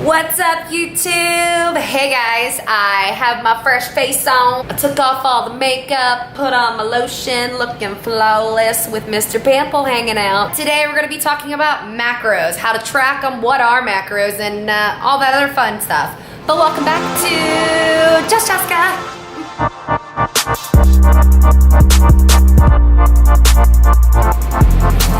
What's up, YouTube? Hey guys, I have my fresh face on. I took off all the makeup, put on my lotion, looking flawless with Mr. Pample hanging out. Today we're gonna be talking about macros, how to track them, what are macros, and all that other fun stuff. But welcome back to Just Jessica.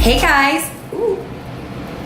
Hey guys.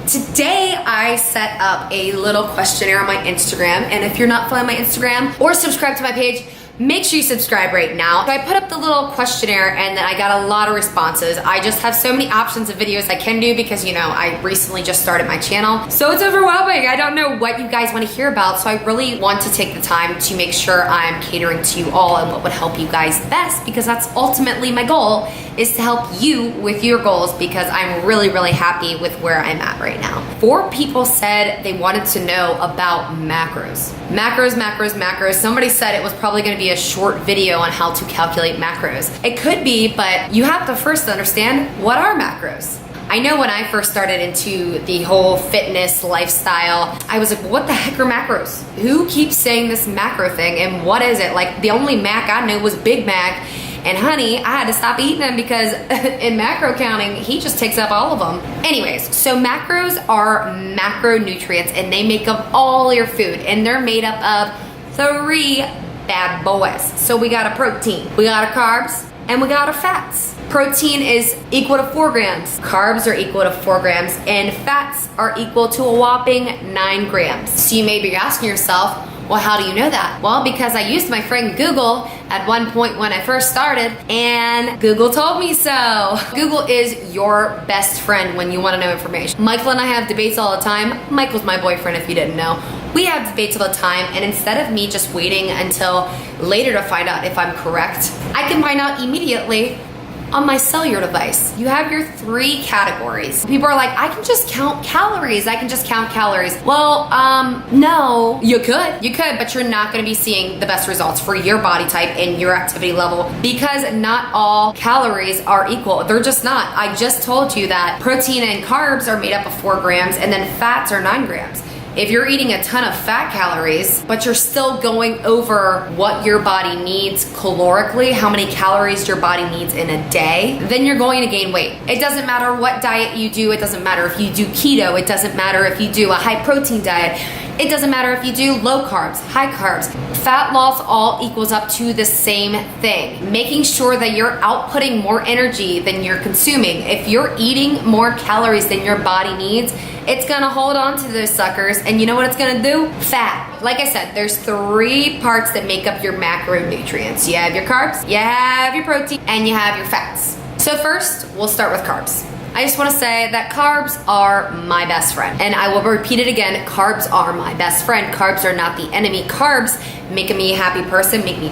Today I set up a little questionnaire on my Instagram, and if you're not following my Instagram or subscribe to my page, make sure you subscribe right now. So I put up the little questionnaire and then I got a lot of responses. I just have so many options of videos I can do because, you know, I recently just started my channel. So it's overwhelming. I don't know what you guys want to hear about. So I really want to take the time to make sure I'm catering to you all and what would help you guys best, because that's ultimately my goal, is to help you with your goals, because I'm really, really happy with where I'm at right now. 4 people said they wanted to know about macros. Macros. Somebody said it was probably gonna be a short video on how to calculate macros. It could be, but you have to first understand, what are macros? I know when I first started into the whole fitness lifestyle, I was like, what the heck are macros? Who keeps saying this macro thing, and what is it? Like, the only Mac I knew was Big Mac, and honey, I had to stop eating them because in macro counting, he just takes up all of them. Anyways, so macros are macronutrients, and they make up all your food, and they're made up of 3 bad boys. So we got a protein, we got a carbs, and we got a fats. Protein is equal to 4 grams, carbs are equal to 4 grams, and fats are equal to a whopping 9 grams. So you may be asking yourself, well, how do you know that? Well, because I used my friend Google at one point when I first started, and Google told me so. Google is your best friend when you want to know information. Michael and I have debates all the time. Michael's my boyfriend, if you didn't know. We have debates all the time, and instead of me just waiting until later to find out if I'm correct, I can find out immediately on my cellular device. You have your 3 categories. People are like, I can just count calories. Well, no, you could, but you're not gonna be seeing the best results for your body type and your activity level, because not all calories are equal. They're just not. I just told you that protein and carbs are made up of 4 grams, and then fats are 9 grams. If you're eating a ton of fat calories, but you're still going over what your body needs calorically, how many calories your body needs in a day, then you're going to gain weight. It doesn't matter what diet you do. It doesn't matter if you do keto. It doesn't matter if you do a high protein diet. It doesn't matter if you do low carbs, high carbs. Fat loss all equals up to the same thing. Making sure that you're outputting more energy than you're consuming. If you're eating more calories than your body needs, it's gonna hold on to those suckers, and you know what it's gonna do? Fat. Like I said, there's 3 parts that make up your macronutrients. You have your carbs, you have your protein, and you have your fats. So first, we'll start with carbs. I just wanna say that carbs are my best friend. And I will repeat it again, carbs are my best friend. Carbs are not the enemy. Carbs make me a happy person, make me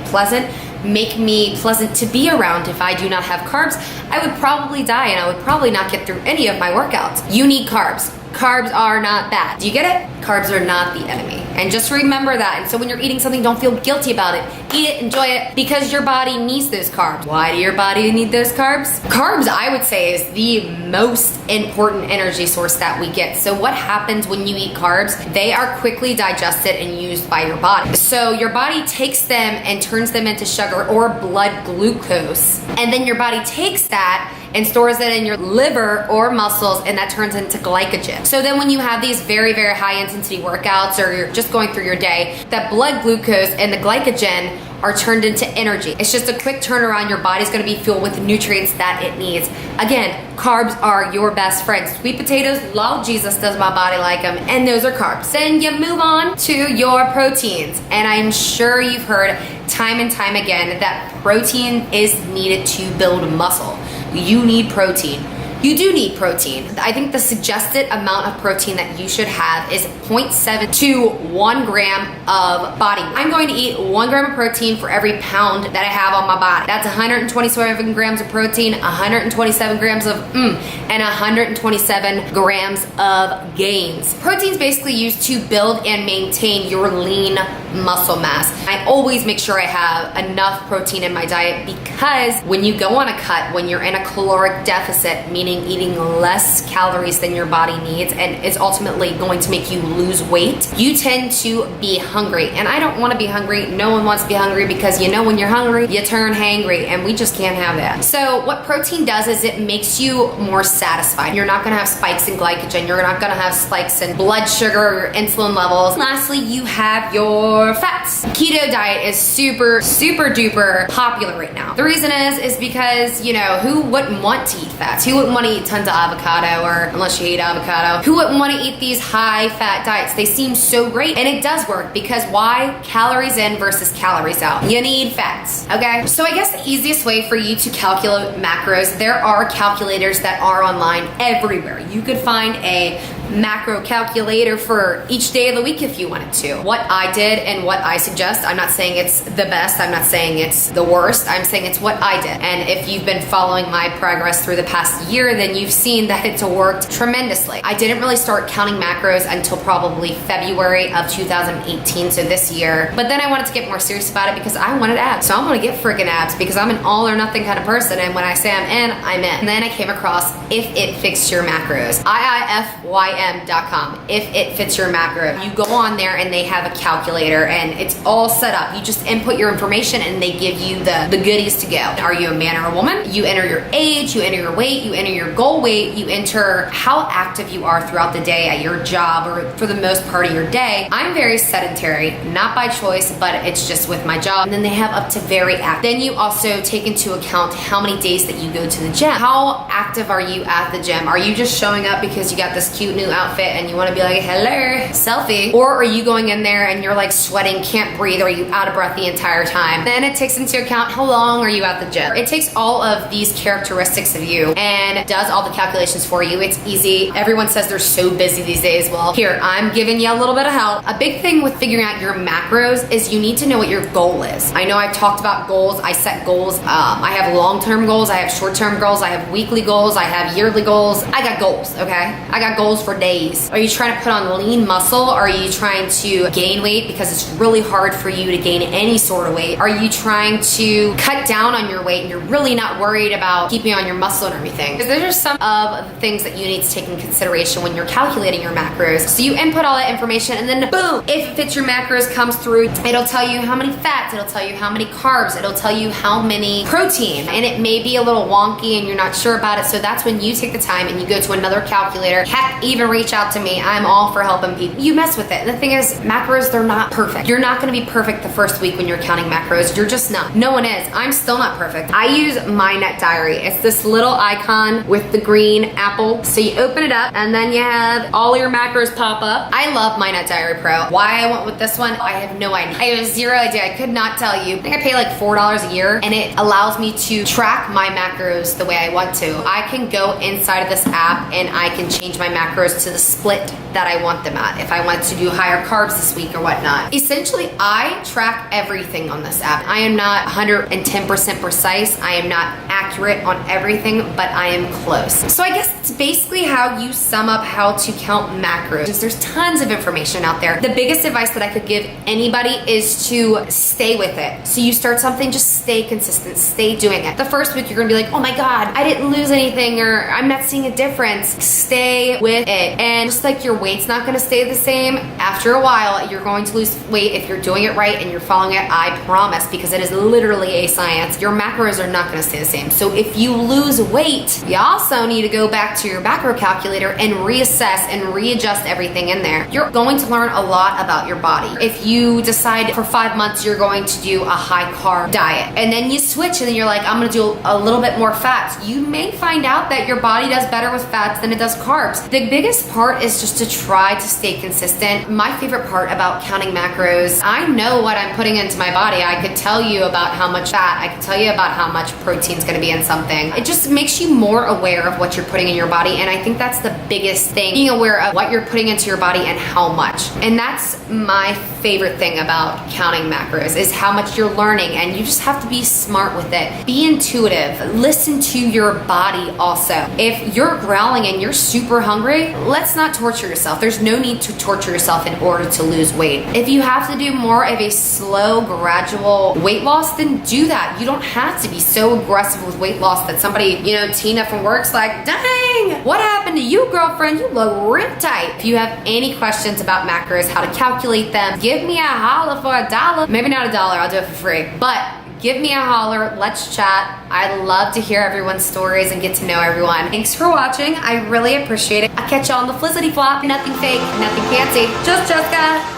pleasant to be around. If I do not have carbs, I would probably die, and I would probably not get through any of my workouts. You need carbs. Carbs are not bad. Do you get it? Carbs are not the enemy. And just remember that. And so when you're eating something, don't feel guilty about it. Eat it, enjoy it, because your body needs those carbs. Why do your body need those carbs? Carbs, I would say, is the most important energy source that we get. So what happens when you eat carbs? They are quickly digested and used by your body. So your body takes them and turns them into sugar or blood glucose. And then your body takes that and stores it in your liver or muscles, and that turns into glycogen. So then when you have these very, very high intensity workouts, or you're just going through your day, that blood glucose and the glycogen are turned into energy. It's just a quick turnaround. Your body's gonna be fueled with nutrients that it needs. Again, carbs are your best friends. Sweet potatoes, Lord Jesus, does my body like them, and those are carbs. Then you move on to your proteins, and I'm sure you've heard time and time again that protein is needed to build muscle. You need protein. You do need protein. I think the suggested amount of protein that you should have is 0.7 to 1 gram of body weight. I'm going to eat 1 gram of protein for every pound that I have on my body. That's 127 grams of protein, 127 grams of and 127 grams of gains. Protein is basically used to build and maintain your lean muscle mass. I always make sure I have enough protein in my diet, because when you go on a cut, when you're in a caloric deficit, meaning meaning eating less calories than your body needs, and it's ultimately going to make you lose weight, you tend to be hungry. And I don't want to be hungry. No one wants to be hungry, because you know when you're hungry, you turn hangry, and we just can't have that. So what protein does is it makes you more satisfied. You're not going to have spikes in glycogen. You're not going to have spikes in blood sugar or insulin levels. Lastly, you have your fats. Keto diet is super duper popular right now. The reason is because, you know, who wouldn't want to eat fats? Who wouldn't want to eat tons of avocado, or unless you hate avocado, who wouldn't want to eat these high fat diets? They seem so great, and it does work, because why? Calories in versus calories out. You need fats, okay? So I guess the easiest way for you to calculate macros, there are calculators that are online everywhere. You could find a macro calculator for each day of the week if you wanted to. What I did and what I suggest, I'm not saying it's the best, I'm not saying it's the worst, I'm saying it's what I did. And if you've been following my progress through the past year, then you've seen that it's worked tremendously. I didn't really start counting macros until probably February of 2018, so this year. But then I wanted to get more serious about it, because I wanted abs. So I'm gonna get freaking abs, because I'm an all or nothing kind of person, and when I say I'm in, I'm in. And then I came across If It Fits Your Macros. IIFYM.com. If It Fits Your Macro. You go on there and they have a calculator, and it's all set up. You just input your information and they give you the goodies to go. Are you a man or a woman? You enter your age, you enter your weight, you enter your goal weight, you enter how active you are throughout the day at your job, or for the most part of your day. I'm very sedentary, not by choice, but it's just with my job. And then they have up to very active. Then you also take into account how many days that you go to the gym. How active are you at the gym? Are you just showing up because you got this cute new outfit and you want to be like, hello, selfie? Or are you going in there and you're like sweating, can't breathe, or are you out of breath the entire time? Then it takes into account how long are you at the gym. It takes all of these characteristics of you and does all the calculations for you. It's easy. Everyone says they're so busy these days. Well, here, I'm giving you a little bit of help. A big thing with figuring out your macros is you need to know what your goal is. I know I've talked about goals. I set goals. I have long-term goals. I have short-term goals. I have weekly goals. I have yearly goals. I got goals, okay? I got goals for days. Are you trying to put on lean muscle? Are you trying to gain weight because it's really hard for you to gain any sort of weight? Are you trying to cut down on your weight and you're really not worried about keeping on your muscle and everything? Because those are some of the things that you need to take in consideration when you're calculating your macros. So you input all that information, and then boom, If It Fits Your Macros comes through. It'll tell you how many fats, it'll tell you how many carbs, it'll tell you how many protein, and it may be a little wonky and you're not sure about it. So that's when you take the time and you go to another calculator. Heck, even reach out to me. I'm all for helping people. You mess with it. And the thing is, macros, they're not perfect. You're not gonna be perfect the first week when you're counting macros. You're just not. No one is. I'm still not perfect. I use MyNetDiary. It's this little icon with the green apple. So you open it up and then you have all your macros pop up. I love MyNetDiary Pro. Why I went with this one, I have no idea. I have zero idea. I could not tell you. I think I pay like $4 a year, and it allows me to track my macros the way I want to. I can go inside of this app and I can change my macros to the split that I want them at. If I want to do higher carbs this week or whatnot. Essentially, I track everything on this app. I am not 110% precise. I am not accurate on everything, but I am close. So I guess it's basically how you sum up how to count macros. There's tons of information out there. The biggest advice that I could give anybody is to stay with it. So you start something, just stay consistent, stay doing it. The first week you're gonna be like, oh my God, I didn't lose anything, or I'm not seeing a difference. Stay with it. And just like your weight's not gonna stay the same, after a while, you're going to lose weight if you're doing it right and you're following it, I promise, because it is literally a science. Your macros are not gonna stay the same. So if you lose weight, you also need to go back to your macro calculator and reassess and readjust everything in there. You're going to learn a lot about your body. If you decide for 5 months you're going to do a high carb diet, and then you switch and then you're like, I'm gonna do a little bit more fats, you may find out that your body does better with fats than it does carbs. The biggest part is just to try to stay consistent. My favorite part about counting macros, I know what I'm putting into my body. I could tell you about how much fat, I could tell you about how much protein is gonna be in something. It just makes you more aware of what you're putting in your body, and I think that's the biggest thing, being aware of what you're putting into your body and how much. And that's my favorite thing about counting macros, is how much you're learning, and you just have to be smart with it. Be intuitive. Listen to your body also. If you're growling and you're super hungry, let's not torture yourself. There's no need to torture yourself in order to lose weight. If you have to do more of a slow, gradual weight loss, then do that. You don't have to be so aggressive with weight loss that somebody, you know, Tina from work's like, dang, what happened to you, girlfriend? You look ripped tight. If you have any questions about macros, how to calculate them, give me a holler for $1. Maybe not $1, I'll do it for free. But give me a holler, let's chat. I love to hear everyone's stories and get to know everyone. Thanks for watching, I really appreciate it. I'll catch y'all on the flizzity flop. Nothing fake, nothing fancy, just Jessica.